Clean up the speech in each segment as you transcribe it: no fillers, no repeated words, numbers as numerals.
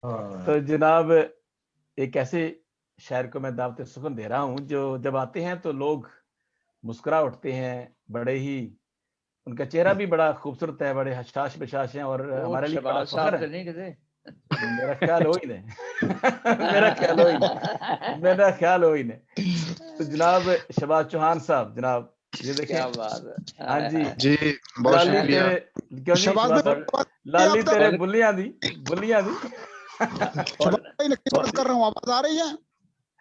تو جناب ایک ایسے شاعر کو میں دعوت سخن دے رہا ہوں جو جب آتے ہیں تو لوگ مسکرا اٹھتے ہیں، بڑے ہی ان کا چہرہ بھی بڑا خوبصورت ہے، بڑے حشاش بشاش ہیں اور ہمارے لیے بڑا فخر ہے۔ میرا خیال ہوئی نہیں میرا خیال ہوئی نہیں تو جناب شہباز چوہان صاحب، جناب یہ دیکھیں، ہاں جی جی بہت لالی شکریہ تیرے کیوں جی شہباز شہباز بھائی صاحب، لالی تیرے بلیاں دی شہباز بھائی نقیب بات کر رہا ہوں، آواز آ رہی ہے؟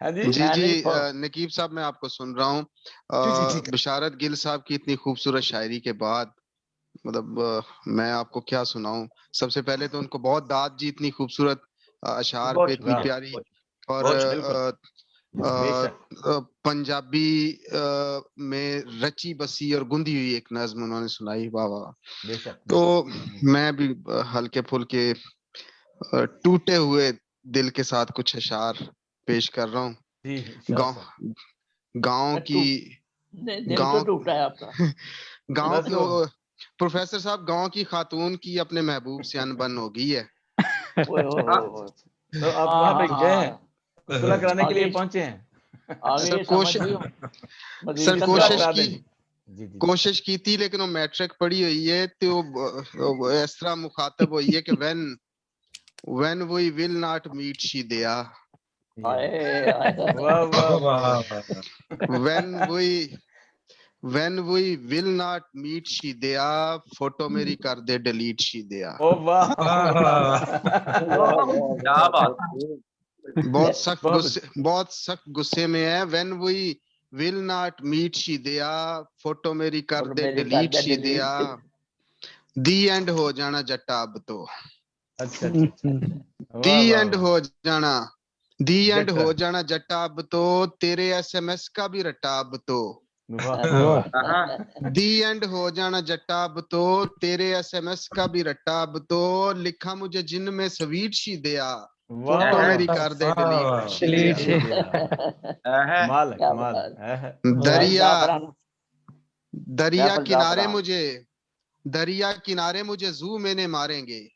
ہاں جی جی جی نقیب صاحب میں آپ کو سن رہا ہوں۔ جی جی ٹھیک ہے۔ بشارت گل صاحب کی اتنی خوبصورت شاعری کے بعد مطلب میں آپ کو کیا سناؤں۔ سب سے پہلے تو ان کو بہت داد جی، اتنی خوبصورت اشعار پہ اتنی پیاری، اور بے شک پنجابی میں رچی بسی اور گندی ہوئی ایک نظم انہوں نے سنائی، واہ واہ۔ بے شک تو میں بھی ہلکے پھلکے ٹوٹے ہوئے دل کے ساتھ کچھ اشعار پیش کر رہا ہوں۔ جی گاؤں کی گاؤں کی پروفیسر صاحب، گاؤں کی خاتون کی اپنے محبوب سے انبن ہو گئی ہے۔ تو آپ وہاں پہ گئے ہیں، صلح کرانے کے لیے پہنچے ہیں؟ سر کوشش کی تھی لیکن وہ میٹرک پڑھی ہوئی ہے تو اس طرح مخاطب ہوئی ہے کہ when we will not meet she dea when we will not meet she dea photo میری کر دے ڈیلیٹ she dea۔ بہت سخت غصے میں ہے۔ when we will not meet she dea photo میری کر دے delete she dea، the end ہو جانا جٹا اب تو، دی اینڈ ہو جانا جٹا اب تو، تیرے ایس ایم ایس کا بھی رٹا اب تو، دی اینڈ ہو جانا جٹا اب تو، تیرے ایس ایم ایس کا بھی رٹا اب تو، لکھا مجھے جن میں سویٹ شی دیا، فوٹو میری کر دے ڈیلیٹ شی دیا۔ دریا کنارے مجھے زو میں نے ماریں گے،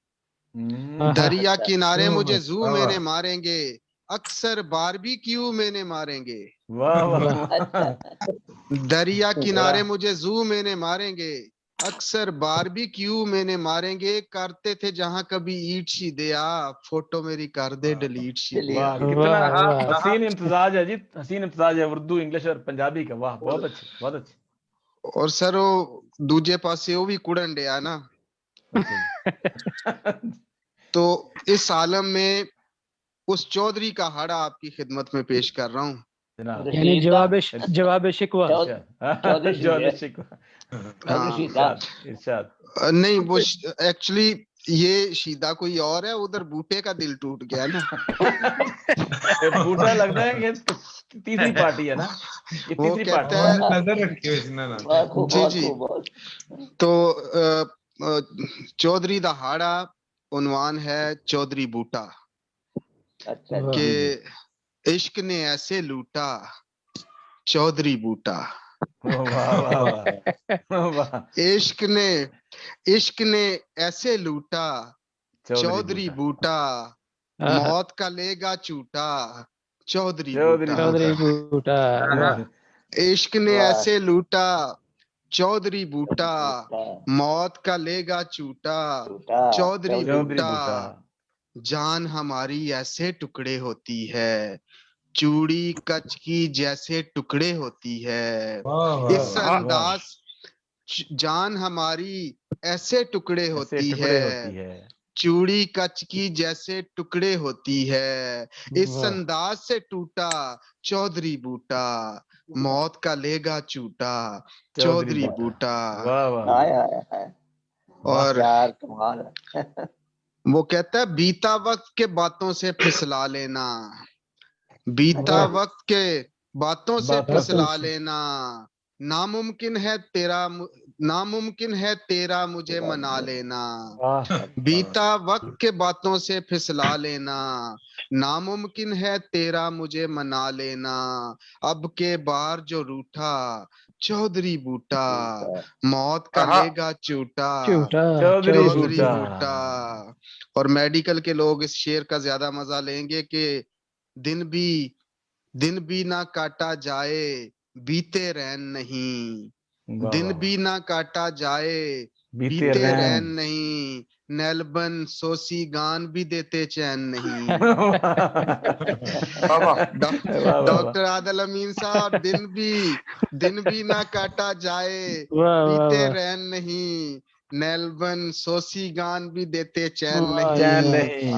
دریا کنارے مجھے زو میں نے ماریں گے، اکثر باربی کیو میں نے ماریں گے، دریا کنارے مجھے زو میں نے ماریں گے، اکثر باربی کیو میں نے ماریں گے، کرتے تھے جہاں کبھی ایٹ شی دیا، فوٹو میری کر دے ڈیلیٹ شی دیا۔ کتنا حسین امتزاج ہے جی، حسین امتزاج ہے اردو، انگلش اور پنجابی کا، واہ بہت اچھے بہت اچھے۔ اور سر وہ دوجے پاسے وہ بھی کڑن ڈیا نا، تو اس عالم میں اس چودھری کا ہڑا آپ کی خدمت میں پیش کر رہا ہوں۔ یعنی جواب شکوہ نہیں، وہ ایکچولی یہ شیدہ کوئی اور ہے، ادھر بوٹے کا دل ٹوٹ گیا نا۔ بوٹا لگتا ہے کہ تیسری پارٹی ہے نا، یہ تیسری پارٹی ہے۔ جی جی، تو چودھری دا ہاڑا عنوان ہے چودھری بوٹا، کہ عشق نے ایسے لوٹا چودھری بوٹا، عشق نے ایسے لوٹا چودھری بوٹا، موت کا لے گا چوٹا چودھری بوٹا، عشق نے ایسے لوٹا چودھری بوٹا، موت کا لے گا چوٹا چودھری بوٹا، جان ہماری ایسے ٹکڑے ہوتی ہے چوڑی کچ کی جیسے ٹکڑے ہوتی ہے، اس انداز جان ہماری ایسے ٹکڑے ہوتی ہے چوڑی کچ کی جیسے ٹکڑے ہوتی ہے، اس انداز سے ٹوٹا چودھری بوٹا، موت کا لے گا چوٹا چودھری بوٹا۔ اور وہ کہتا ہے بیتا وقت کے باتوں سے پھسلا لینا، بیتا وقت کے باتوں سے پھسلا لینا، ناممکن ہے تیرا مجھے منا لینا، بیتا وقت کے باتوں سے پھسلا لینا، ناممکن ہے تیرا مجھے منا لینا، اب کے بار جو روٹھا چودھری بوٹا، موت کا لے گا چوٹا چودھری بوٹا، اور میڈیکل کے لوگ اس شعر کا زیادہ مزہ لیں گے کہ دن بھی نہ کاٹا جائے بیتے رین نہیں، دن بھی نہ کاٹا جائے بیتے رین نہیں، نیلبن سوسی گان بھی دیتے چین نہیں۔ ڈاکٹر عادل امین صاحب، دن بھی نہ کاٹا جائے بیتے رین نہیں، نیلبن سوسی گان بھی دیتے چین نہیں،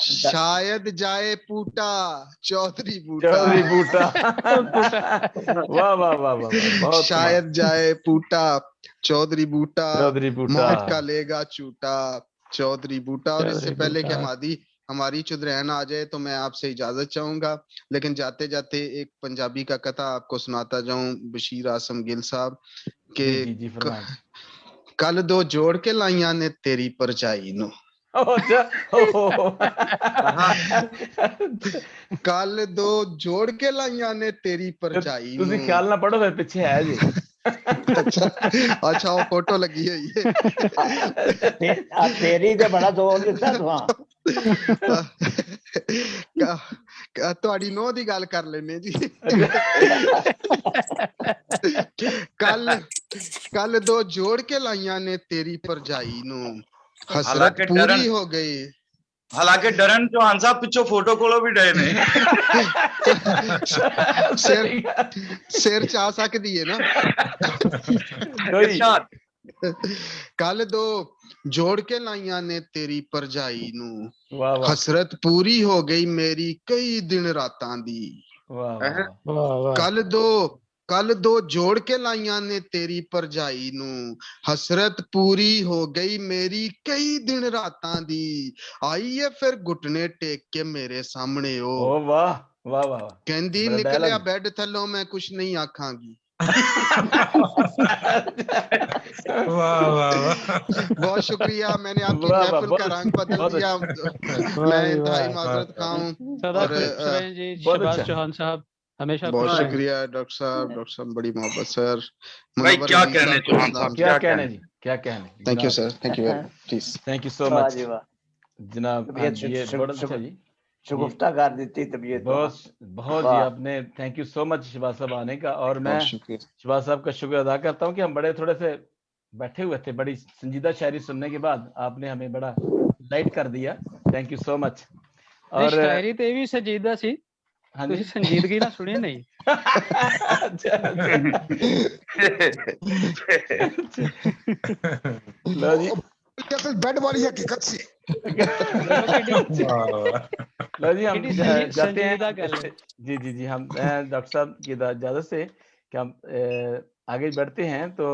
شاید جائے پوٹا چودھری بوٹا، واہ واہ واہ واہ، شاید جائے پوٹا چودھری بوٹا، موت کا لے گا چوٹا چودھری بوٹا۔ اور اس سے پہلے کہ ہماری چدرین آ جائے تو میں آپ سے اجازت چاہوں گا، لیکن جاتے جاتے ایک پنجابی کا قطعہ آپ کو سناتا جاؤں، بشیر اعظم گل صاحب کہ کل دو جوڑ کے لائیاں نے تیری پرچائی نو، کل دو جوڑ کے لائیاں نے تیری پرچائی نو، تسی خیال نہ پڑھو پھر پیچھے ہے جی۔ اچھا وہ فوٹو لگی ہوئی ہے تیری تے بڑا زور دیتا تھا، تہاڈی نو دی گل کر لینے جی۔ کل دو جوڑ کے لائیاں نے تیری پرجائی نو، حسرت پوری ہو گئی۔ حالانکہ ڈرن چوہان صاحب پچھو فوٹو کولو بھی ڈے نے سر چاہ سکتی ہے نا۔ کل دو جوڑ کے لائیاں نے تیری پرجائی نو، حسرت پوری ہو گئی میری کئی دن راتاں دی، کل دو جوڑ کے لائیاں نے تیری پرجائی نو، حسرت پوری ہو گئی میری کئی دن راتاں دی، آئیے پھر گھٹنے ٹیک کے میرے سامنے ہو، واہ واہ واہ، کہندی نکلیا بیڈ تھلوں میں کچھ نہیں آکھاں گی۔ بہت شکریہ، میں نے آپ کی محفل کا رنگ بدل دیا، میں انتہائی معذرت خواہ ہوں۔ شہباز چوہان صاحب ہمیشہ بہت شکریہ ڈاکٹر صاحب بڑی محبت سر۔ بھائی کیا کہنے چوہان صاحب، کیا کہنے جی، کیا کہنے۔ Thank you sir, thank you very much, thank you so much جناب۔ یہ بڑا اچھا جی، شگفتہ کر دیتی طبیعت، بہت جی، آپ نے تھینک یو سو مچ شہباز صاحب آنے کا، اور میں شہباز صاحب کا شکر ادا کرتا ہوں کہ ہم بڑے تھوڑے سے بیٹھے ہوئے تھے، بڑی سنجیدہ شاعری سننے کے بعد آپ نے ہمیں بڑا لائٹ کر دیا، تھینک یو سو مچ۔ اور شاعری تے بھی سنجیدہ سی، تسی سنجیدگی نہ سنی نہیں۔ لو جی بیڈ والی حقیقت سی، لو جی ہم جاتے ہیں جی جی جی، ہم ڈاکٹر صاحب کی اجازت سے کہ ہم آگے بڑھتے ہیں، تو